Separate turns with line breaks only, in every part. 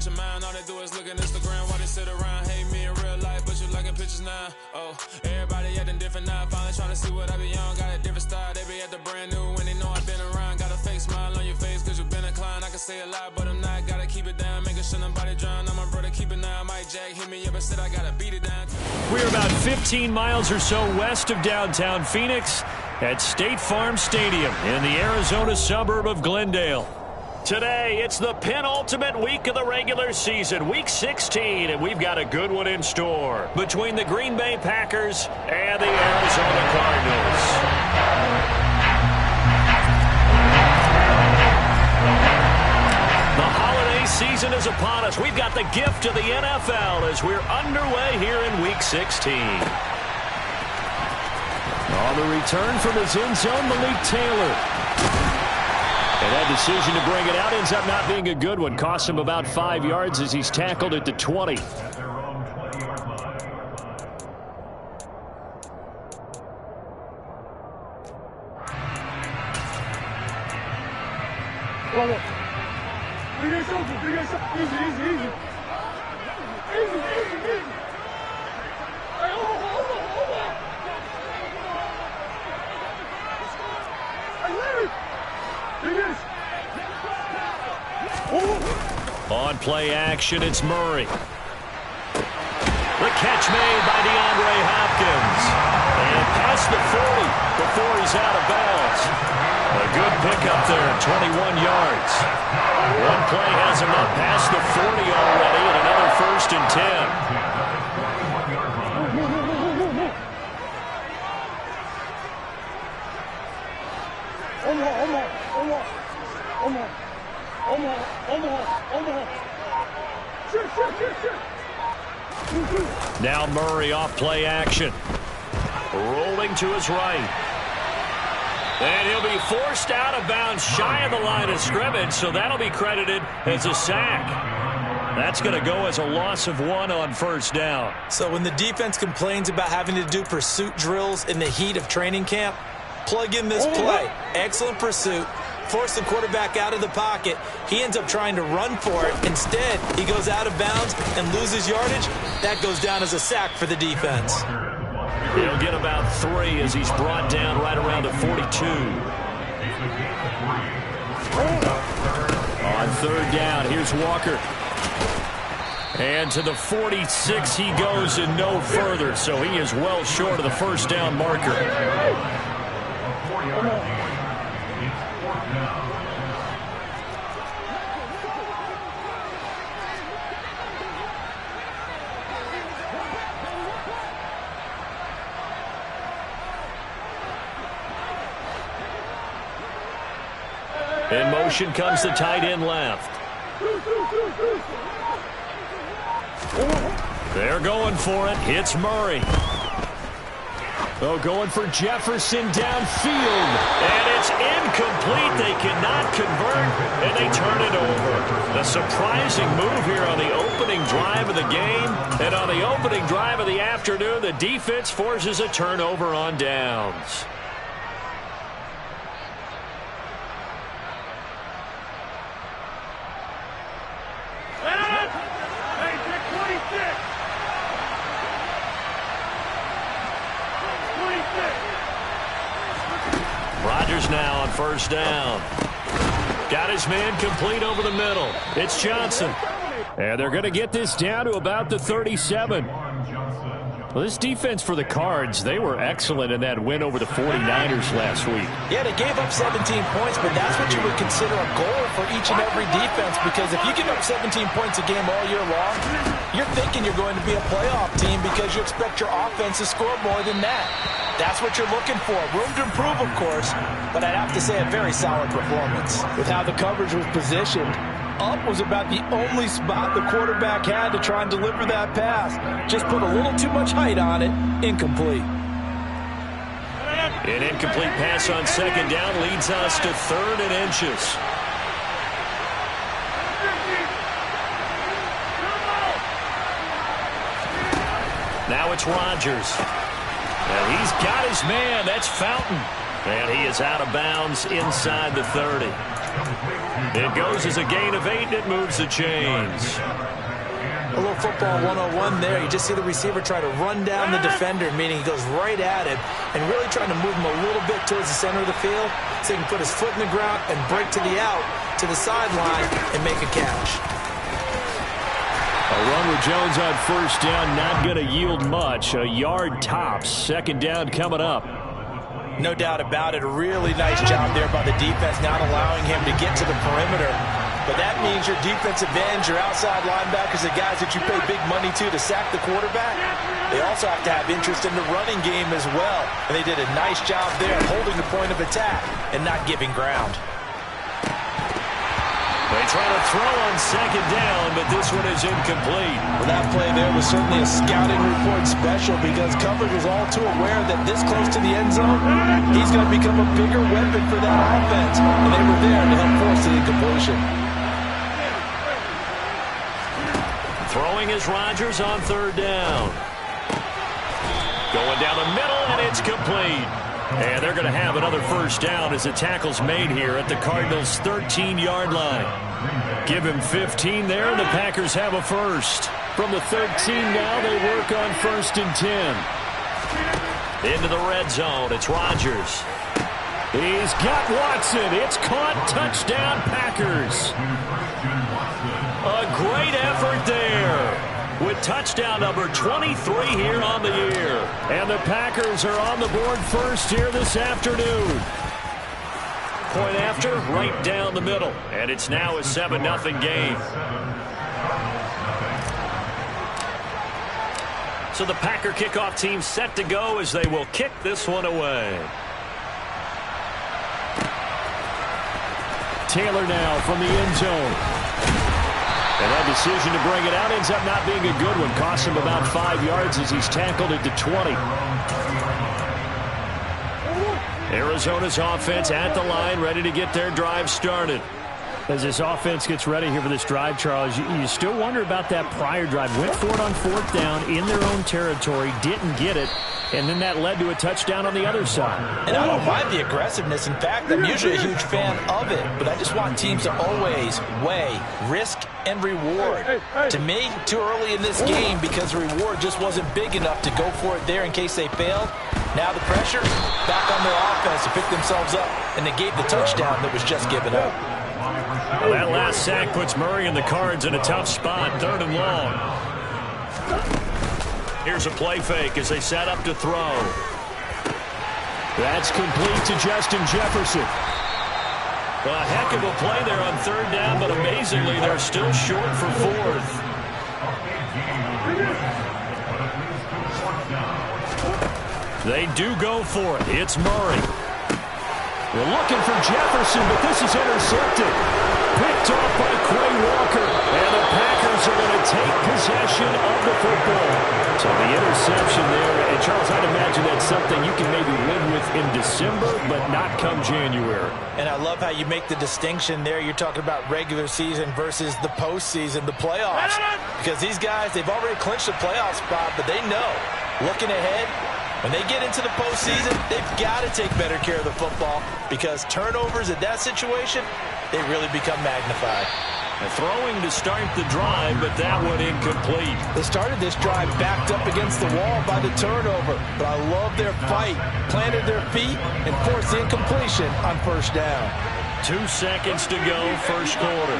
your mind. All they do is look at Instagram while they sit around. Hate me in real life, but you liking pictures now. Oh, everybody acting different now. Finally trying to see what I be on. Got a different style, they be at the brand new when they know I've been around. Got a fake smile on your face cause you've been inclined. I can say a lot, but I'm not. Gotta keep it down, making sure nobody drown. I'm my brother, keep it now. Mike Jack hit me up and said I gotta beat it down.
We're about 15 miles or so west of downtown Phoenix at State Farm Stadium in the Arizona suburb of Glendale. Today, it's the penultimate week of the regular season, Week 16, and we've got a good one in store between the Green Bay Packers and the Arizona Cardinals. The holiday season is upon us. We've got the gift of the NFL as we're underway here in Week 16. On the return from his end zone, Malik Taylor. And that decision to bring it out ends up not being a good one. Cost him about 5 yards as he's tackled at the 20. On play action, it's Murray. The catch made by DeAndre Hopkins. And past the 40 before he's out of bounds. A good pickup there, 21 yards. One play has him up past the 40 already, and another 1st and 10. Now Murray off play action. Rolling to his right. And he'll be forced out of bounds shy of the line of scrimmage, so that'll be credited as a sack. That's going to go as a loss of 1 on 1st down.
So when the defense complains about having to do pursuit drills in the heat of training camp, plug in this play. Excellent pursuit. Force the quarterback out of the pocket. He ends up trying to run for it. Instead, he goes out of bounds and loses yardage. That goes down as a sack for the defense.
He'll get about 3 as he's brought down right around the 42. On 3rd down, here's Walker. And to the 46 he goes and no further, so he is well short of the 1st down marker. In motion comes the tight end left. They're going for it. Hits Murray. Oh, going for Jefferson downfield. And it's incomplete. They cannot convert, and they turn it over. A surprising move here on the opening drive of the game. And on the opening drive of the afternoon, the defense forces a turnover on downs. Rodgers now on 1st down. Got his man complete over the middle. It's Johnson. And they're going to get this down to about the 37. Well, this defense for the Cards, they were excellent in that win over the 49ers last week.
Yeah, they gave up 17 points, but that's what you would consider a goal for each and every defense, because if you give up 17 points a game all year long, you're thinking you're going to be a playoff team because you expect your offense to score more than that. That's what you're looking for. Room to improve, of course, but I'd have to say a very solid performance. With how the coverage was positioned, up was about the only spot the quarterback had to try and deliver that pass. Just put a little too much height on it. Incomplete.
An incomplete pass on 2nd down leads us to 3rd and inches. Now it's Rodgers. And he's got his man. That's Fountain. And he is out of bounds inside the 30. It goes as a gain of 8, and it moves the chains.
A little football 101 there. You just see the receiver try to run down the defender, meaning he goes right at him and really trying to move him a little bit towards the center of the field so he can put his foot in the ground and break to the out, to the sideline, and make a catch.
A run with Jones on first down, not going to yield much. A yard tops. Second down coming up.
No doubt about it. A really nice job there by the defense, not allowing him to get to the perimeter. But that means your defensive ends, your outside linebackers, the guys that you pay big money to sack the quarterback, they also have to have interest in the running game as well. And they did a nice job there holding the point of attack and not giving ground.
They try to throw on second down, but this one is incomplete.
Well, that play there was certainly a scouting report special because coverage was all too aware that this close to the end zone, he's going to become a bigger weapon for that offense. And they were there to help force the incompletion.
Throwing is Rodgers on third down. Going down the middle, and it's complete. And they're going to have another first down as the tackle's made here at the Cardinals' 13-yard line. Give him 15 there, and the Packers have a first. From the 13 now, they work on 1st and 10. Into the red zone, it's Rodgers. He's got Watson. It's caught. Touchdown, Packers. A great effort there. With touchdown number 23 here on the year. And the Packers are on the board first here this afternoon. Point after, right down the middle. And it's now a 7-0 game. So the Packer kickoff team set to go as they will kick this one away. Taylor now from the end zone. And that decision to bring it out ends up not being a good one. Costs him about 5 yards as he's tackled into 20. Arizona's offense at the line, ready to get their drive started. As this offense gets ready here for this drive, Charles, you still wonder about that prior drive. Went for it on 4th down in their own territory, didn't get it, and then that led to a touchdown on the other side.
And I don't mind the aggressiveness. In fact, I'm usually a huge fan of it, but I just want teams to always weigh risk and reward. To me, too early in this game because the reward just wasn't big enough to go for it there in case they failed. Now the pressure back on their offense to pick themselves up, and they gave the touchdown that was just given up.
Well, that last sack puts Murray and the Cards in a tough spot, 3rd and long. Here's a play fake as they set up to throw. That's complete to Justin Jefferson. A heck of a play there on 3rd down, but amazingly, they're still short for 4th. They do go for it. It's Murray. We're looking for Jefferson, but this is intercepted. Picked off by Quay Walker. And the Packers are going to take possession of the football. So the interception there. And Charles, I'd imagine that's something you can maybe live with in December, but not come January.
And I love how you make the distinction there. You're talking about regular season versus the postseason, the playoffs. Because these guys, they've already clinched a playoff spot, but they know, looking ahead, when they get into the postseason, they've got to take better care of the football because turnovers in that situation, they really become magnified.
And throwing to start the drive, but that one incomplete.
They started this drive backed up against the wall by the turnover, but I love their fight, planted their feet, and forced the incompletion on 1st down.
2 seconds to go, 1st quarter.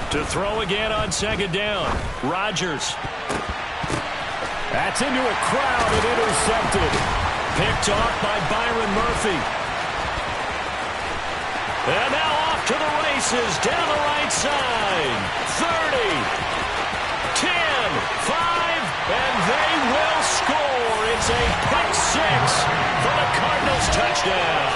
To throw again on 2nd down. Rodgers. That's into a crowd and intercepted. Picked off by Byron Murphy. And now off to the races down the right side. 30, 10, 5, and they will score. It's a pick 6 for the Cardinals touchdown.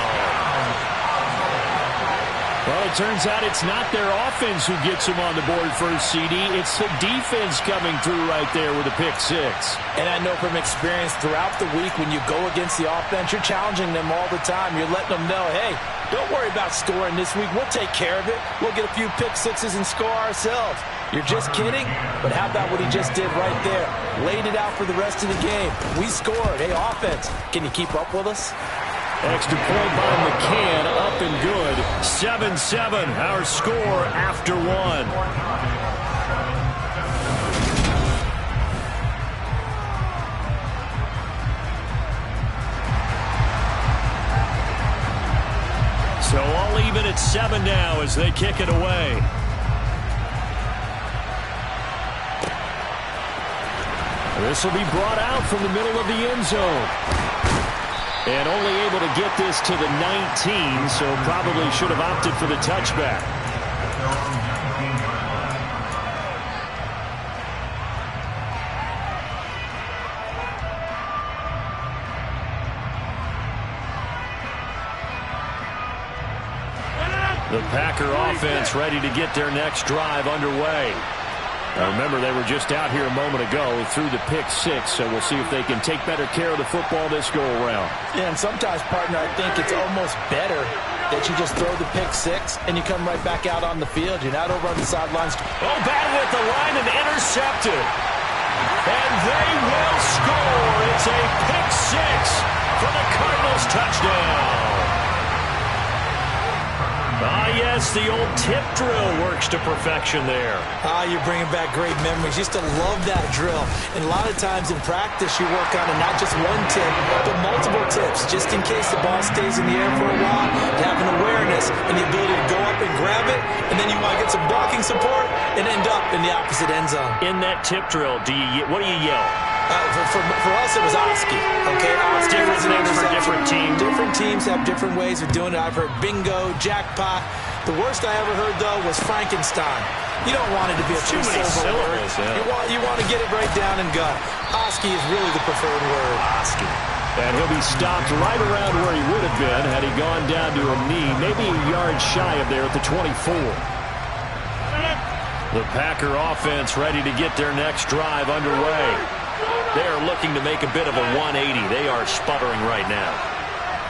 Well, the turns out it's not their offense who gets them on the board first, CD. It's the defense coming through right there with a pick six.
And I know from experience throughout the week when you go against the offense, you're challenging them all the time. You're letting them know, hey, don't worry about scoring this week. We'll take care of it. We'll get a few pick sixes and score ourselves. You're just kidding? But how about what he just did right there? Laid it out for the rest of the game. We scored. Hey, offense, can you keep up with us?
Extra point by McCann, up and good. 7-7, our score after one. So all even at 7 now as they kick it away. This will be brought out from the middle of the end zone. And only able to get this to the 19, so probably should have opted for the touchback. The Packer offense ready to get their next drive underway. Now remember, they were just out here a moment ago through the pick six, so we'll see if they can take better care of the football this go-around.
Yeah, and sometimes, partner, I think it's almost better that you just throw the pick six and you come right back out on the field. You're not over on the sidelines.
Oh, battle at the line and intercepted. And they will score. It's a pick six for the Cardinals touchdown. Ah, yes, the old tip drill works to perfection there.
Ah, you're bringing back great memories. Used to love that drill. And a lot of times in practice, you work on it, not just one tip, but multiple tips, just in case the ball stays in the air for a while, to have an awareness and the ability to go up and grab it, and then you want to get some blocking support and end up in the opposite end zone.
In that tip drill, what do you yell?
For us, it was Oski. Okay, Oski
different things for different teams.
Different teams have different ways of doing it. I've heard bingo, jackpot. The worst I ever heard, though, was Frankenstein. You don't want it to be a
too many syllables. Yeah.
You want to get it right down and go. Oski is really the preferred word.
Oski. And he'll be stopped right around where he would have been had he gone down to a knee, maybe a yard shy of there at the 24. The Packer offense ready to get their next drive underway. They are looking to make a bit of a 180. They are sputtering right now.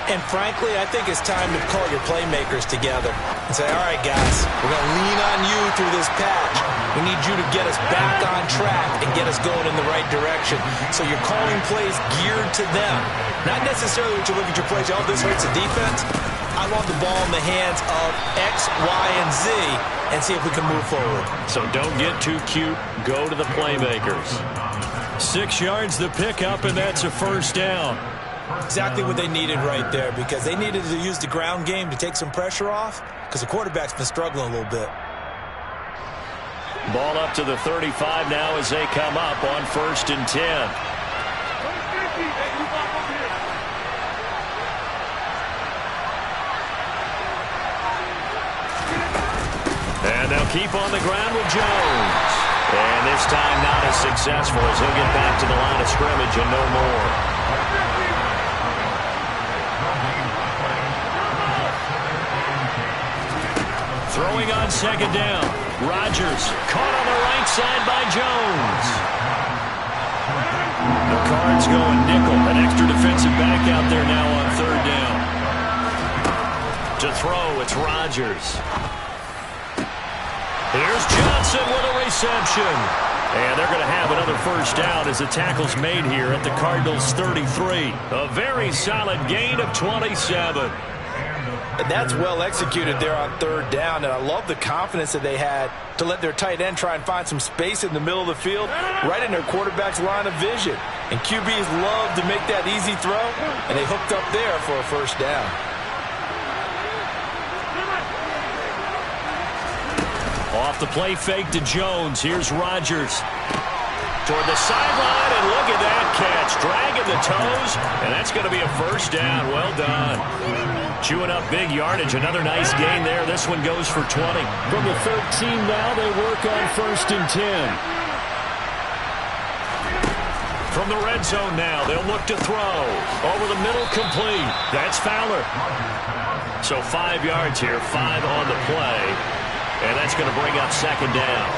And frankly, I think it's time to call your playmakers together and say, all right, guys, we're going to lean on you through this patch. We need you to get us back on track and get us going in the right direction. So you're calling plays geared to them. Not necessarily what you look at your plays, oh, this hurts the defense. I want the ball in the hands of X, Y, and Z and see if we can move forward.
So don't get too cute. Go to the playmakers. 6 yards the pickup, and that's a first down.
Exactly what they needed right there, because they needed to use the ground game to take some pressure off, because the quarterback's been struggling a little bit.
Ball up to the 35 now as they come up on 1st and 10. And they'll keep on the ground with Jones. And this time not as successful as he'll get back to the line of scrimmage and no more. Throwing on 2nd down. Rodgers caught on the right side by Jones. The Cards going nickel. An extra defensive back out there now on 3rd down. To throw, it's Rodgers. Here's Johnson with a reception. And they're going to have another first down as the tackle's made here at the Cardinals' 33. A very solid gain of 27.
And that's well executed there on 3rd down. And I love the confidence that they had to let their tight end try and find some space in the middle of the field, right in their quarterback's line of vision. And QBs love to make that easy throw, and they hooked up there for a first down.
Off the play fake to Jones. Here's Rodgers. Toward the sideline, and look at that catch. Dragging the toes, and that's going to be a first down. Well done. Chewing up big yardage. Another nice gain there. This one goes for 20. From the 13 now, they work on 1st and 10. From the red zone now, they'll look to throw. Over the middle, complete. That's Fowler. So 5 yards here, 5 on the play. And that's going to bring up second down.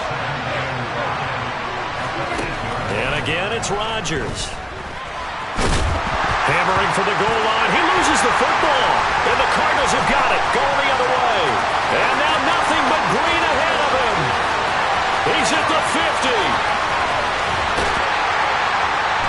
And again, it's Rodgers. Hammering for the goal line. He loses the football. And the Cardinals have got it. Going the other way. And now nothing but green ahead of him. He's at the 50.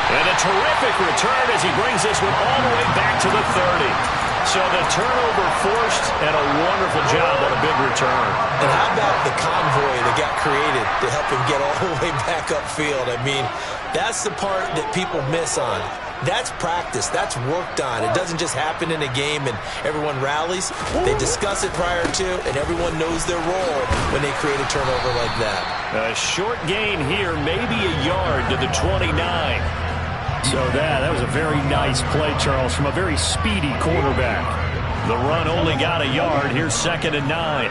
And a terrific return as he brings this one all the way back to the 30. So the turnover forced and a wonderful job on a big return.
And how about the convoy that got created to help him get all the way back upfield? I mean, that's the part that people miss on. That's practice. That's worked on. It doesn't just happen in a game and everyone rallies. They discuss it prior to, and everyone knows their role when they create a turnover like that.
A short gain here, maybe a yard to the 29.
So that was a very nice play, Charles, from a very speedy quarterback.
The run only got a yard. Here's 2nd and 9.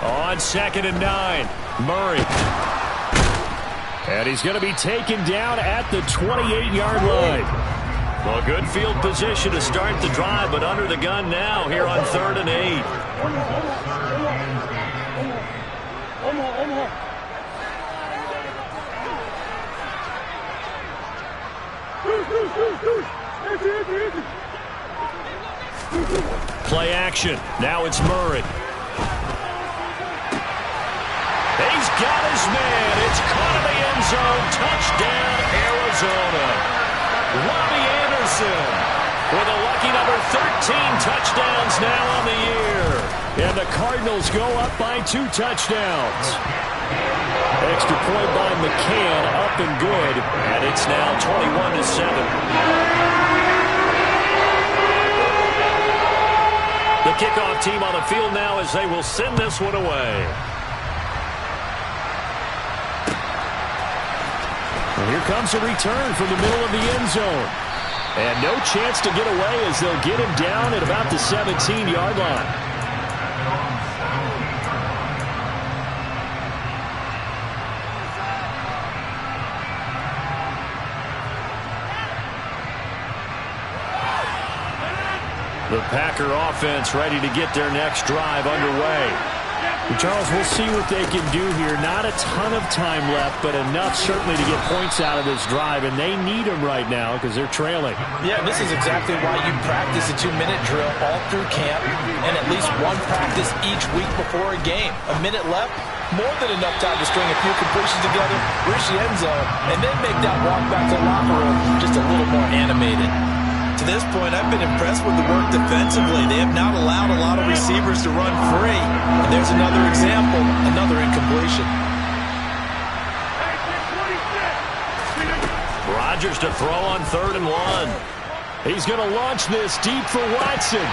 On 2nd and 9, Murray.
And he's going to be taken down at the 28-yard line.
Well, good field position to start the drive, but under the gun now here on 3rd and 8. Play action. Now it's Murray. He's got his man. It's caught in the end zone. Touchdown, Arizona. Robbie Anderson with a lucky number 13 touchdowns now on the year.
And the Cardinals go up by 2 touchdowns. Extra point by McCann, up and good.
And it's now 21-7. The kickoff team on the field now as they will send this one away.
And here comes a return from the middle of the end zone. And no chance to get away as they'll get him down at about the 17-yard line.
The Packer offense ready to get their next drive underway.
Charles, we'll see what they can do here. Not a ton of time left, but enough certainly to get points out of this drive, and they need them right now because they're trailing.
Yeah, this is exactly why you practice a 2-minute drill all through camp and at least one practice each week before a game. A minute left, more than enough time to string a few completions together, reach the end zone, and then make that walk back to the locker room just a little more animated. To this point, I've been impressed with the work defensively. They have not allowed a lot of receivers to run free. And there's another example, another incompletion.
Rodgers to throw on 3rd and 1.
He's going to launch this deep for Watson.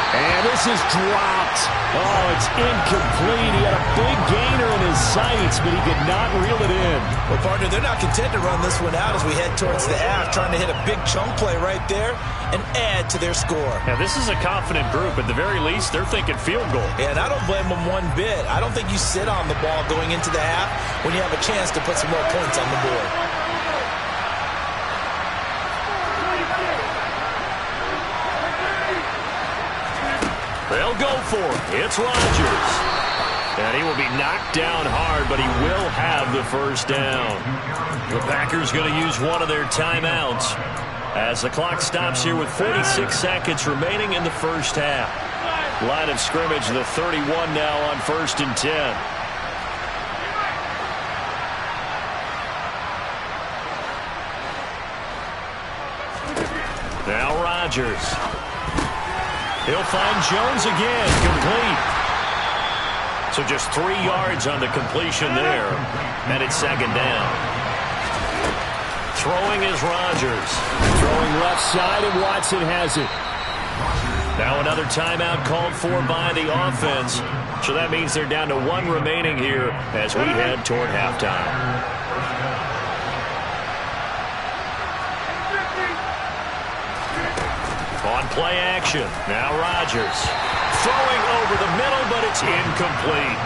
And this is dropped. Oh, it's incomplete. He had a big gainer in his sights, but he could not reel it in.
Well, partner, they're not content to run this one out as we head towards the half, trying to hit a big chunk play right there and add to their score.
Now, this is a confident group. At the very least, they're thinking field goal.
Yeah, and I don't blame them one bit. I don't think you sit on the ball going into the half when you have a chance to put some more points on the board.
They'll go for it. It's Rodgers. And he will be knocked down hard, but he will have the first down. The Packers going to use one of their timeouts as the clock stops here with 46 seconds remaining in the first half. Line of scrimmage, the 31 now on 1st and 10. Now Rodgers. He'll find Jones again, complete. So just 3 yards on the completion there, and it's second down. Throwing is Rodgers.
Throwing left side, and Watson has it.
Now another timeout called for by the offense. So that means they're down to 1 remaining here as we head toward halftime. On play action, now Rodgers. Throwing over the middle, but it's incomplete.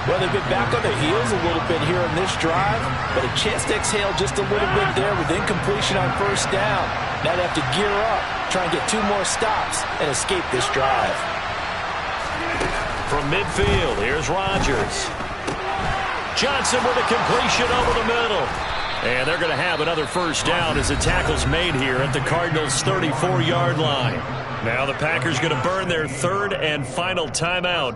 Well, they've been back on their heels a little bit here in this drive, but a chance to exhale just a little bit there with incompletion on first down. Now they have to gear up, try and get 2 more stops, and escape this drive.
From midfield, here's Rodgers. Johnson with a completion over the middle. And they're going to have another first down as the tackle's made here at the Cardinals' 34-yard line. Now the Packers going to burn their 3rd and final timeout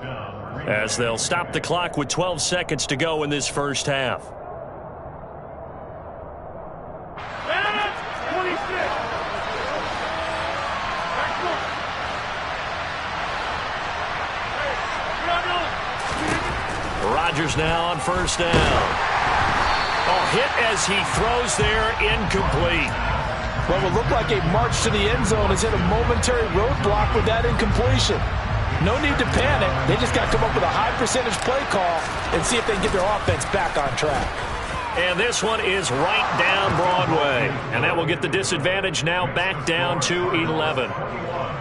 as they'll stop the clock with 12 seconds to go in this first half. Rodgers now on first down. Oh, hit as he throws there, incomplete.
Well, it looked like a march to the end zone has hit a momentary roadblock with that incompletion. No need to panic. They just got to come up with a high percentage play call and see if they can get their offense back on track.
And this one is right down Broadway. And that will get the disadvantage now back down to 11.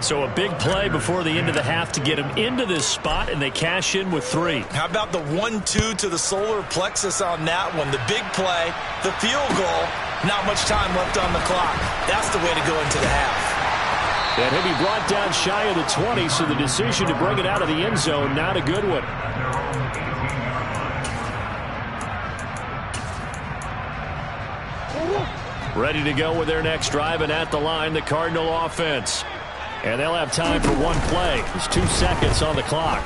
So a big play before the end of the half to get them into this spot, and they cash in with 3.
How about the 1-2 to the solar plexus on that one? The big play, the field goal, not much time left on the clock. That's the way to go into the half.
And he'll be brought down shy of the 20, so the decision to bring it out of the end zone, not a good one. Ready to go with their next drive, and at the line, the Cardinal offense. And they'll have time for 1 play. There's 2 seconds on the clock.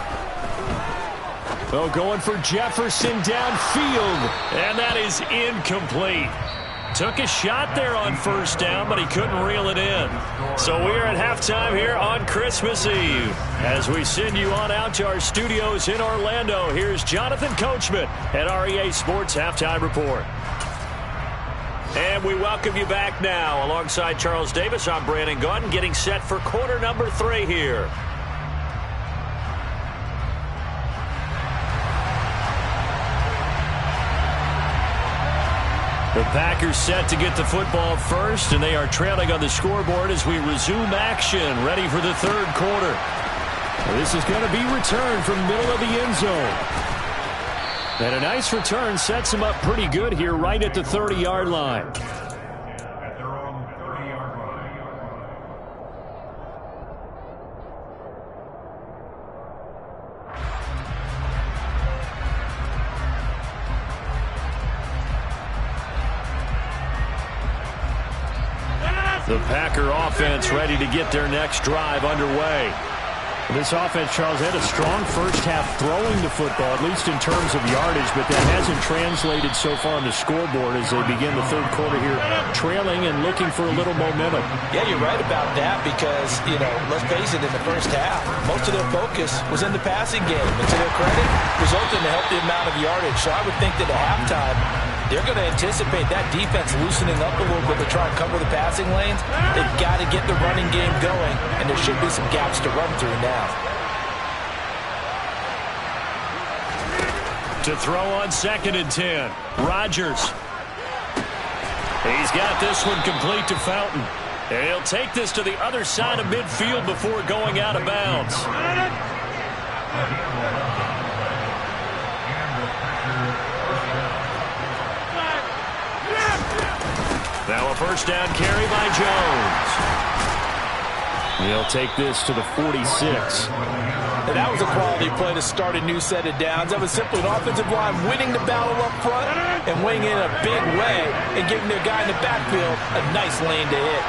Oh, going for Jefferson downfield.
And that is incomplete. Took a shot there on first down, but he couldn't reel it in. So we are at halftime here on Christmas Eve. As we send you on out to our studios in Orlando, here's Jonathan Coachman at REA Sports Halftime Report. And we welcome you back now. Alongside Charles Davis, I'm Brandon Gaudin, getting set for quarter number 3 here. The Packers set to get the football first, and they are trailing on the scoreboard as we resume action, ready for the 3rd quarter.
This is going to be returned from the middle of the end zone. And a nice return sets him up pretty good here right at the 30-yard line.
The Packer offense ready to get their next drive underway.
This offense, Charles, had a strong first half throwing the football, at least in terms of yardage, but that hasn't translated so far on the scoreboard as they begin the 3rd quarter here, trailing and looking for a little momentum.
Yeah, you're right about that because, let's face it, in the first half, most of their focus was in the passing game. And to their credit, resulted in a healthy amount of yardage. So I would think that at halftime, they're going to anticipate that defense loosening up a little bit to try and cover the passing lanes. They've got to get the running game going, and there should be some gaps to run through now.
To throw on 2nd and 10, Rodgers. He's got this one complete to Fountain. And he'll take this to the other side of midfield before going out of bounds. Now a first down carry by Jones.
He'll take this to the 46.
And that was a quality play to start a new set of downs. That was simply an offensive line winning the battle up front and winning in a big way and giving their guy in the backfield a nice lane to hit.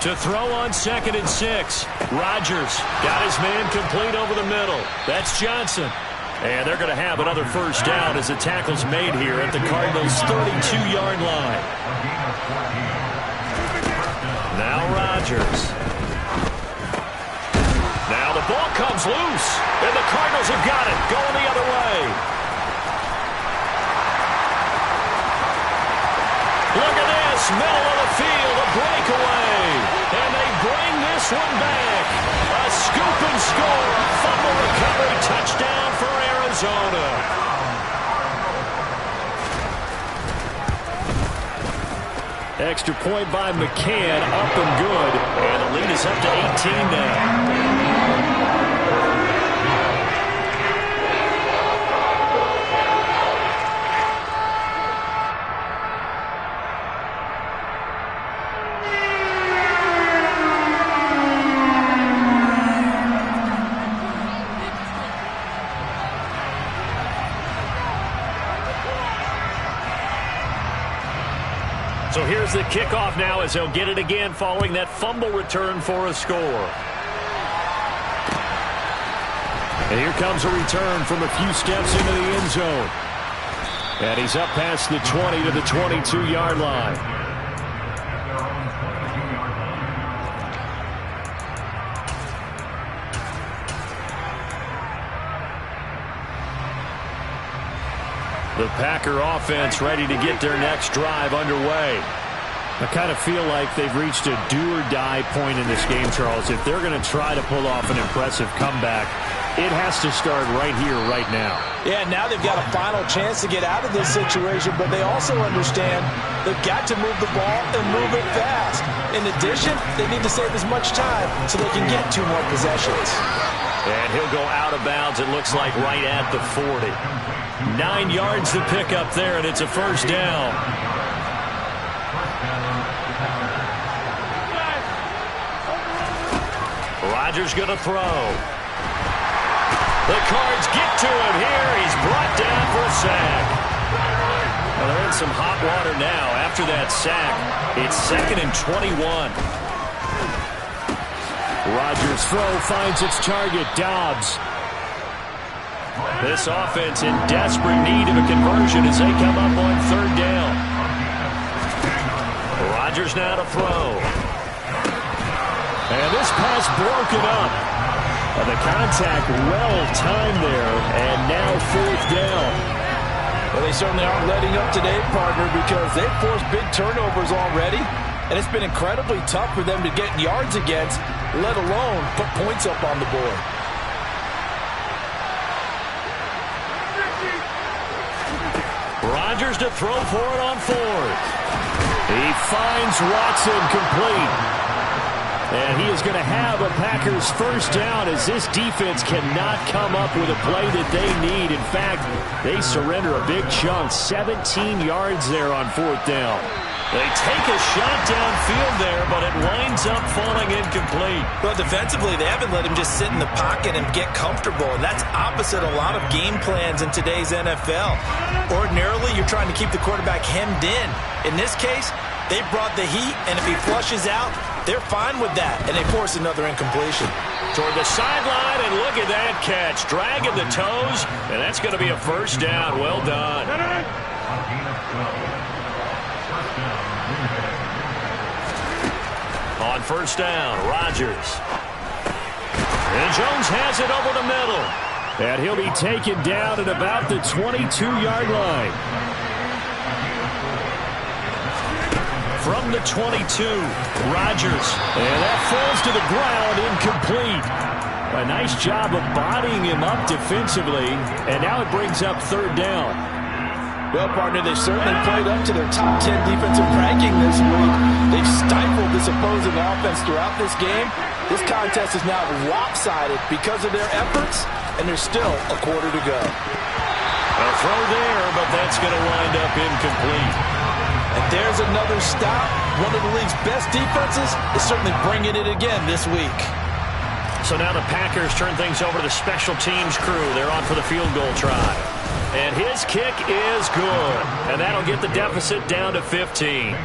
To throw on 2nd and 6. Rodgers got his man complete over the middle. That's Johnson.
And they're going to have another first down as the tackle's made here at the Cardinals' 32-yard line. Now Rodgers. Now the ball comes loose, and the Cardinals have got it, going the other way. Look at this, middle of the field, a breakaway. And they bring this one back. A scoop and score, a fumble recovery, touchdown for Arizona. Extra point by McCann, up and good. And the lead is up to 18 now. So here's the kickoff now as they'll get it again following that fumble return for a score. And here comes a return from a few steps into the end zone. And he's up past the 20 to the 22-yard line. The Packer offense ready to get their next drive underway. I kind of feel like they've reached a do-or-die point in this game, Charles. If they're going to try to pull off an impressive comeback, it has to start right here, right now.
Yeah, now they've got a final chance to get out of this situation, but they also understand they've got to move the ball and move it fast. In addition, they need to save as much time so they can get 2 more possessions.
And he'll go out of bounds, it looks like, right at the 40. 9 yards to pick up there, and it's a first down. Rodgers going to throw. The Cards get to him here. He's brought down for a sack. Well, they're in some hot water now. After that sack, it's 2nd and 21. Rodgers' throw finds its target, Dobbs. This offense in desperate need of a conversion as they come up on 3rd down. Rodgers now to throw. And this pass broken up. The contact well-timed there, and now 4th down.
Well, they certainly aren't letting up today, partner, because they've forced big turnovers already, and it's been incredibly tough for them to get yards against, let alone put points up on the board.
Rodgers to throw for it on 4th. He finds Watson complete. And he is going to have a Packers first down as this defense cannot come up with a play that they need. In fact, they surrender a big chunk, 17 yards there on 4th down. They take a shot downfield there, but it winds up falling incomplete.
Well, defensively, they haven't let him just sit in the pocket and get comfortable. And that's opposite a lot of game plans in today's NFL. Ordinarily, you're trying to keep the quarterback hemmed in. In this case, they brought the heat, and if he flushes out, they're fine with that, and they force another incompletion.
Toward the sideline, and look at that catch. Dragging the toes, and that's going to be a first down. Well done. On first down, Rodgers. And Jones has it over the middle. And he'll be taken down at about the 22-yard line. From the 22, Rodgers. And that falls to the ground, incomplete. A nice job of bodying him up defensively. And now it brings up 3rd down.
Well, partner, they certainly played up to their top 10 defensive ranking this week. They've stifled this opposing offense throughout this game. This contest is now lopsided because of their efforts, and there's still a quarter to go.
A throw there, but that's going to wind up incomplete.
And there's another stop. One of the league's best defenses is certainly bringing it again this week.
So now the Packers turn things over to the special teams crew. They're on for the field goal try. And his kick is good. And that'll get the deficit down to 15.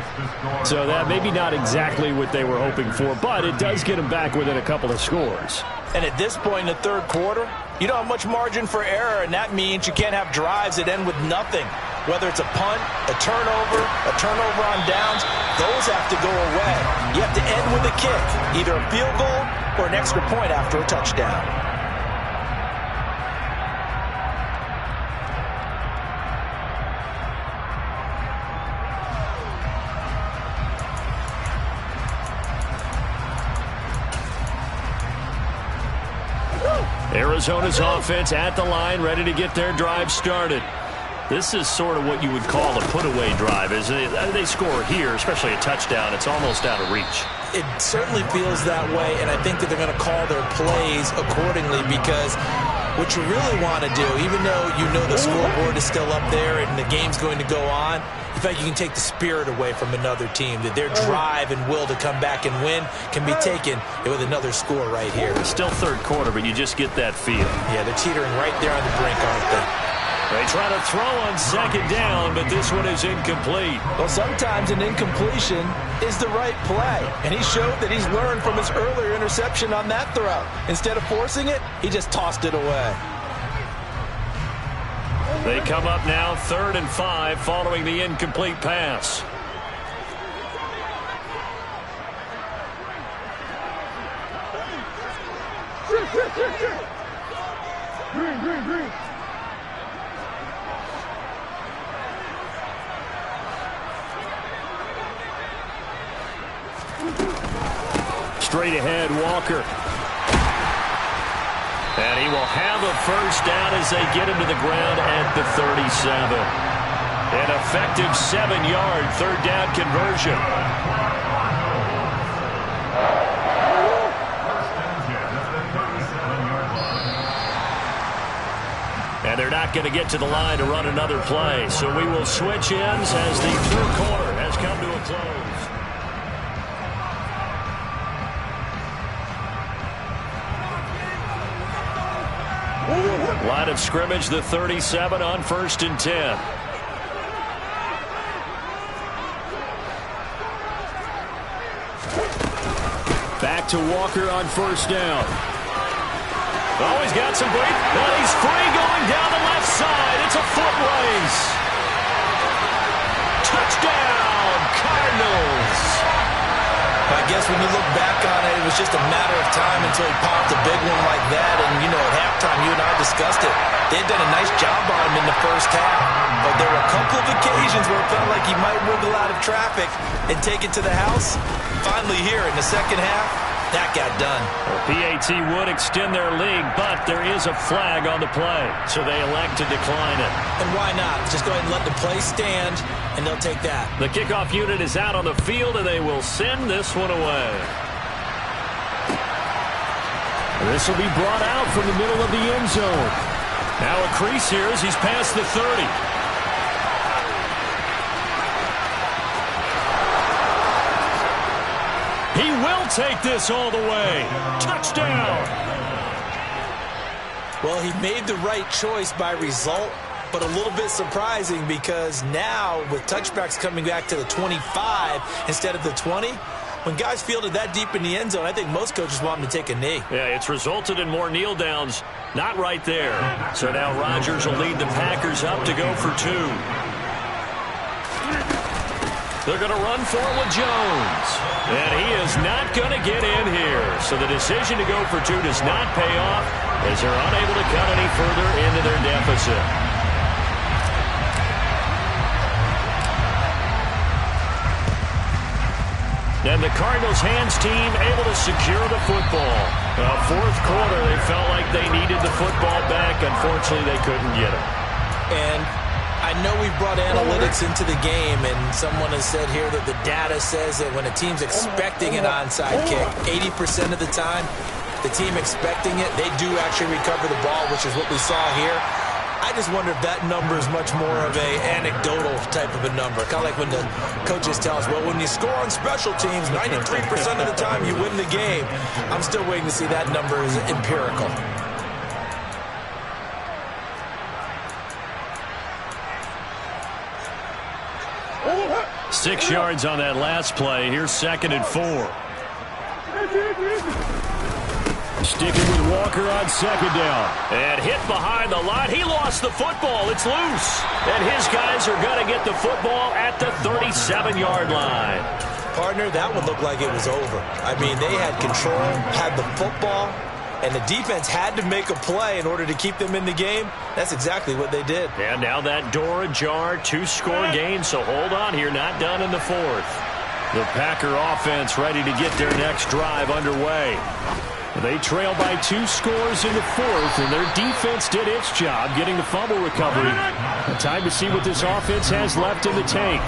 So that maybe not exactly what they were hoping for, but it does get them back within a couple of scores.
And at this point in the third quarter, you don't have much margin for error, and that means you can't have drives that end with nothing. Whether it's a punt, a turnover on downs, those have to go away. You have to end with a kick, either a field goal or an extra point after a touchdown.
Arizona's offense at the line, ready to get their drive started. This is sort of what you would call a put-away drive. As they score here, especially a touchdown, it's almost out of reach.
It certainly feels that way, and I think that they're going to call their plays accordingly, because what you really want to do, even though you know the scoreboard is still up there and the game's going to go on, in fact, you can take the spirit away from another team, that their drive and will to come back and win can be taken with another score right here.
It's still third quarter, but you just get that feel.
Yeah, they're teetering right there on the brink, aren't they?
They try to throw on second down, but this one is incomplete.
Well, sometimes an incompletion is the right play, and he showed that he's learned from his earlier interception on that throw. Instead of forcing it, he just tossed it away.
They come up now 3rd and 5 following the incomplete pass. Straight ahead, Walker. And he will have a first down as they get him to the ground at the 37. An effective 7-yard third down conversion. And they're not going to get to the line to run another play. So we will switch ends as the third quarter has come to a close. Line of scrimmage, the 37 on 1st and 10. Back to Walker on 1st down. Oh, he's got some break. But he's free going down the left side. It's a foot race. Touchdown, Cardinals.
I guess when you look back on it, it was just a matter of time until he popped a big one like that. And, you know, at halftime, you and I discussed it. They had done a nice job on him in the first half. But there were a couple of occasions where it felt like he might wiggle out of traffic and take it to the house. Finally here in the second half, that got done.
Well, PAT would extend their lead, but there is a flag on the play. So they elect to decline it.
And why not? Just go ahead and let the play stand, and they'll take that.
The kickoff unit is out on the field, and they will send this one away. This will be brought out from the middle of the end zone. Now a crease here as he's past the 30. He will take this all the way. Touchdown.
Well, he made the right choice by result, but a little bit surprising because now with touchbacks coming back to the 25 instead of the 20, when guys fielded that deep in the end zone, I think most coaches want them to take a knee.
Yeah, it's resulted in more kneel downs. Not right there. So now Rodgers will lead the Packers up to go for 2. They're going to run for it with Jones. And he is not going to get in here. So the decision to go for 2 does not pay off as they're unable to cut any further into their deficit. And the Cardinals hands team able to secure the football. Fourth quarter, they felt like they needed the football back. Unfortunately, they couldn't get it.
And I know we've brought analytics into the game, and someone has said here that the data says that when a team's expecting an onside kick, 80% of the time, the team expecting it, they do actually recover the ball, which is what we saw here. I just wonder if that number is much more of a anecdotal type of a number. Kind of like when the coaches tell us, well, when you score on special teams, 93% of the time you win the game. I'm still waiting to see that number is empirical.
6 yards on that last play. Here's 2nd and 4. Sticking with Walker on 2nd down. And hit behind the line. He lost the football. It's loose. And his guys are going to get the football at the 37-yard line.
Partner, that would look like it was over. I mean, they had control, had the football, and the defense had to make a play in order to keep them in the game. That's exactly what they did.
And now that door ajar, 2-score game, so hold on here, not done in the 4th. The Packer offense ready to get their next drive underway. They trail by 2 scores in the 4th, and their defense did its job getting the fumble recovery. Time to see what this offense has left in the tank.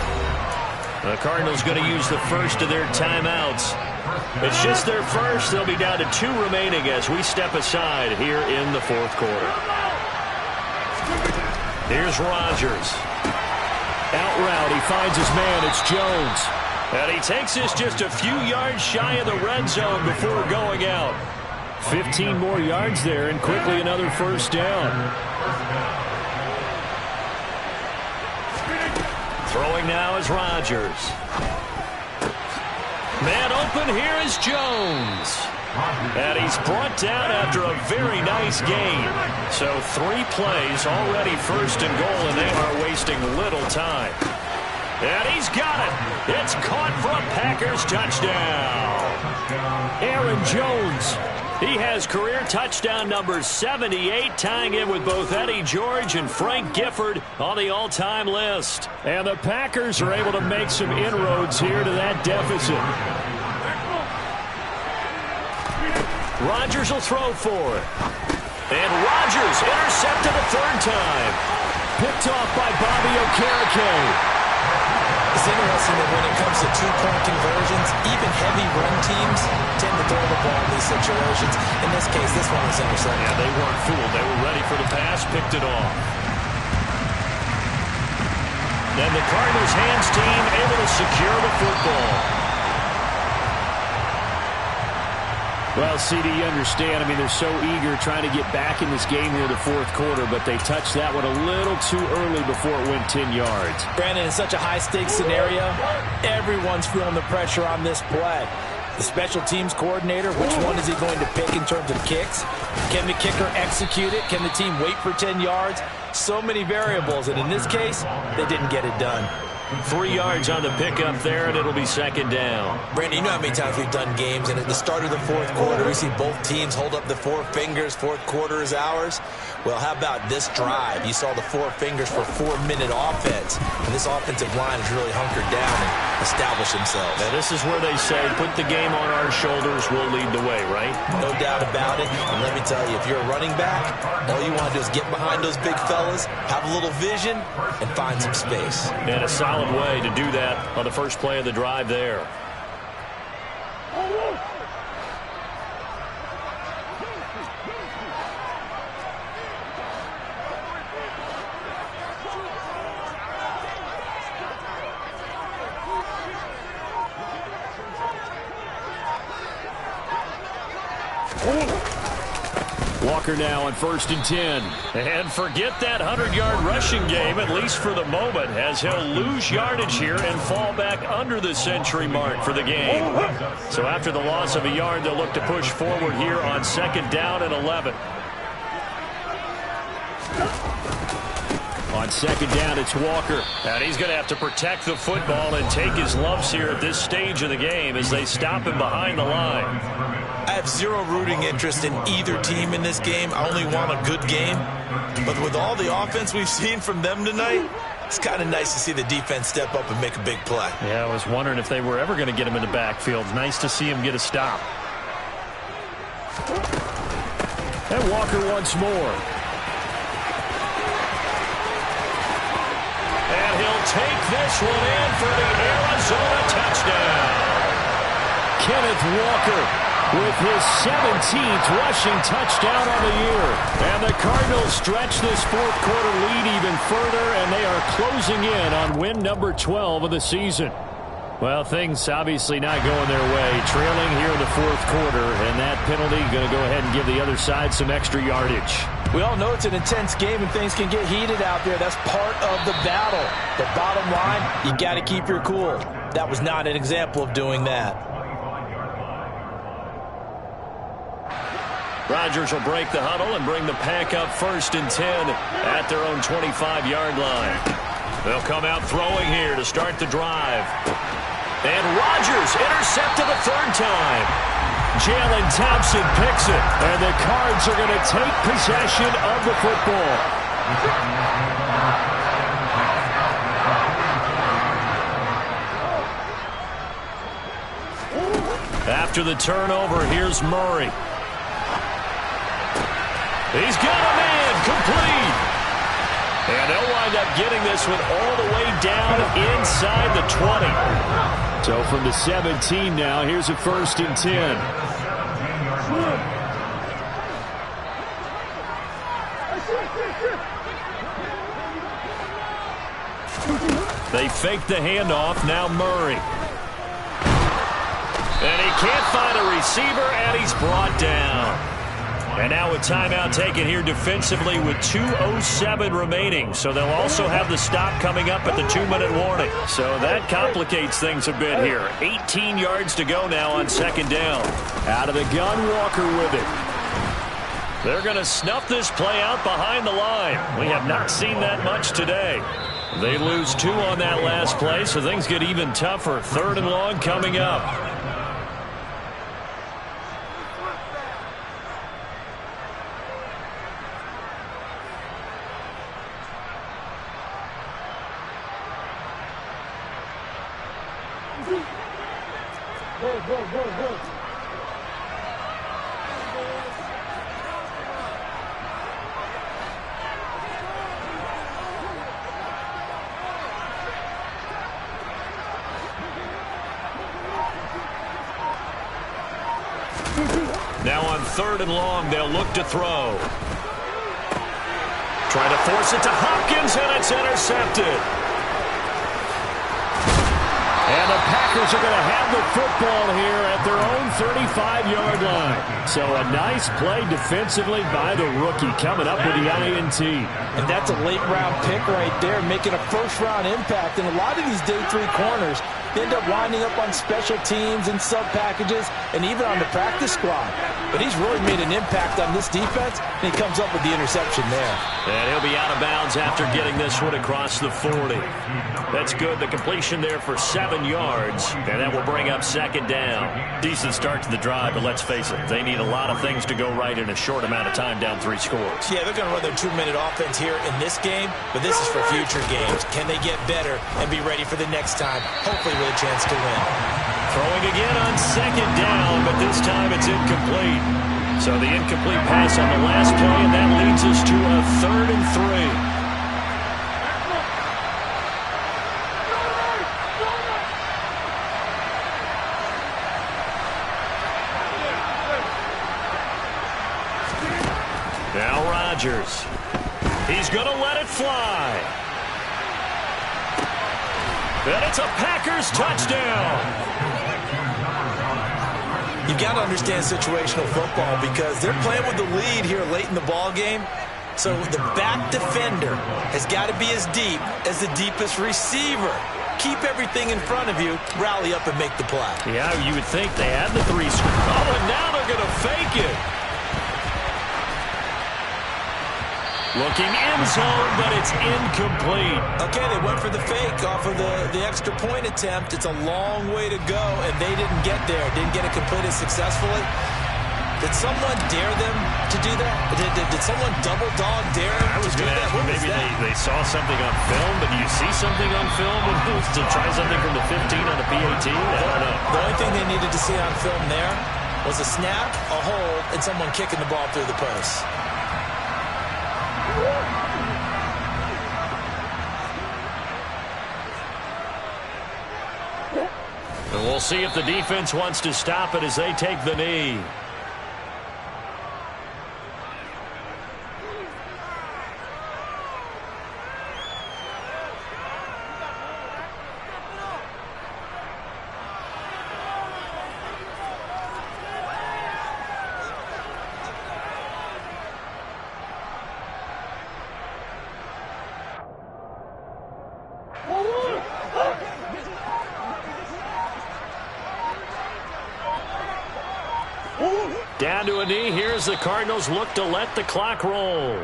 The Cardinals going to use the first of their timeouts. It's just their first. They'll be down to 2 remaining as we step aside here in the 4th quarter. Here's Rodgers. Out route, he finds his man. It's Jones. And he takes this just a few yards shy of the red zone before going out. 15 more yards there, and quickly another first down. Throwing now is Rodgers. Man open, here is Jones. And he's brought down after a very nice gain. So 3 plays, already 1st and goal, and they are wasting little time. And he's got it. It's caught for a Packers touchdown. Aaron Jones. He has career touchdown number 78, tying in with both Eddie George and Frank Gifford on the all-time list. And the Packers are able to make some inroads here to that deficit. Rodgers will throw for it. And Rodgers intercepted a 3rd time. Picked off by Bobby Okereke.
It's interesting that when it comes to 2-point conversions, even heavy run teams tend to throw the ball in these situations. In this case, this one was intercepted.
Yeah, they weren't fooled. They were ready for the pass, picked it off. Then the Cardinals' hands team able to secure the football. Well, CD, you understand. I mean, they're so eager trying to get back in this game here in the 4th quarter, but they touched that one a little too early before it went 10 yards.
Brandon, in such a high-stakes scenario, everyone's feeling the pressure on this play. The special teams coordinator, which one is he going to pick in terms of kicks? Can the kicker execute it? Can the team wait for 10 yards? So many variables, and in this case, they didn't get it done.
3 yards on the pickup there, and it'll be 2nd down.
Brandon, you know how many times we've done games, and at the start of the 4th quarter, we see both teams hold up the 4 fingers, 4th quarter is ours. Well, how about this drive? You saw the 4 fingers for 4-minute offense, and this offensive line has really hunkered down and established themselves.
Now, this is where they say, put the game on our shoulders, we'll lead the way, right?
No doubt about it, and let me tell you, if you're a running back, all you want to do is get behind those big fellas, have a little vision, and find some space.
And a solid way to do that on the first play of the drive there. Walker now on 1st and 10. And forget that 100-yard rushing game, at least for the moment, as he'll lose yardage here and fall back under the century mark for the game. So after the loss of a yard, they'll look to push forward here on 2nd down and 11. On 2nd down, it's Walker. And he's going to have to protect the football and take his lumps here at this stage of the game as they stop him behind the line.
I have zero rooting interest in either team in this game. I only want a good game. But with all the offense we've seen from them tonight, it's kind of nice to see the defense step up and make a big play.
Yeah, I was wondering if they were ever going to get him in the backfield. Nice to see him get a stop. And Walker once more. And he'll take this one in for the Arizona touchdown. Kenneth Walker with his 17th rushing touchdown on the year. And the Cardinals stretch this 4th quarter lead even further, and they are closing in on win number 12 of the season. Well, things obviously not going their way. Trailing here in the 4th quarter, and that penalty going to go ahead and give the other side some extra yardage.
We all know it's an intense game and things can get heated out there. That's part of the battle. The bottom line, you got to keep your cool. That was not an example of doing that.
Rodgers will break the huddle and bring the pack up 1st and 10 at their own 25-yard line. They'll come out throwing here to start the drive. And Rodgers intercepted a 3rd time. Jalen Thompson picks it, and the Cards are going to take possession of the football. After the turnover, here's Murray. He's got a man complete. And they'll wind up getting this one all the way down inside the 20. So from the 17 now, here's a 1st and 10. They fake the handoff, now Murray. And he can't find a receiver, and he's brought down. And now a timeout taken here defensively with 2:07 remaining. So they'll also have the stop coming up at the 2-minute warning. So that complicates things a bit here. 18 yards to go now on 2nd down. Out of the gun, Walker with it. They're going to snuff this play out behind the line. We have not seen that much today. They lose 2 on that last play, so things get even tougher. 3rd and long coming up. Now on 3rd and long, they'll look to throw. Trying to force it to Hopkins, and it's intercepted. And the Packers are going to have the football here at their own 35-yard line. So a nice play defensively by the rookie coming up with the INT.
And that's a late-round pick right there, making a first-round impact. And a lot of these day 3 corners, they end up winding up on special teams and sub-packages and even on the practice squad. But he's really made an impact on this defense, and he comes up with the interception there.
And he'll be out of bounds after getting this one across the 40. That's good. The completion there for 7 yards, and that will bring up 2nd down. Decent start to the drive, but let's face it, they need a lot of things to go right in a short amount of time, down 3 scores.
Yeah, they're going to run their 2-minute offense here in this game, but this is for future games. Can they get better and be ready for the next time, hopefully with a chance to win?
Throwing again on 2nd down, but this time it's incomplete. So the incomplete pass on the last play, and that leads us to a 3rd and 3. Now Rodgers. He's going to let it fly. And it's a Packers touchdown.
You've got to understand situational football because they're playing with the lead here late in the ball game. So the back defender has got to be as deep as the deepest receiver. Keep everything in front of you, rally up and make the play.
Yeah, you would think they had the 3 screens. Oh, and now they're going to fake it. Looking end zone, but it's incomplete.
Okay, they went for the fake off of the extra point attempt. It's a long way to go, and they didn't get there. Didn't get it completed successfully. Did someone dare them to do that? Did someone double dog dare them to do that?
Maybe they saw something on film, but do you see something on film to try something from the 15 on the PAT? I don't know.
The only thing they needed to see on film there was a snap, a hold, and someone kicking the ball through the post.
And we'll see if the defense wants to stop it as they take the knee.
Down to a knee. Here's the Cardinals look to let the clock roll.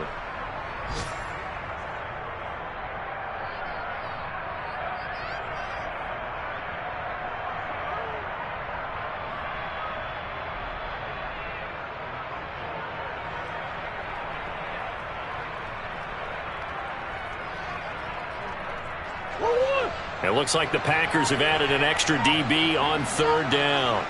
It looks like the Packers have added an extra DB on third down.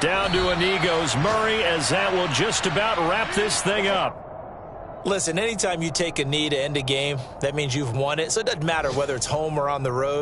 Down to a knee goes Murray, as that will just about wrap this thing up.
Listen, anytime you take a knee to end a game, that means you've won it. So it doesn't matter whether it's home or on the road.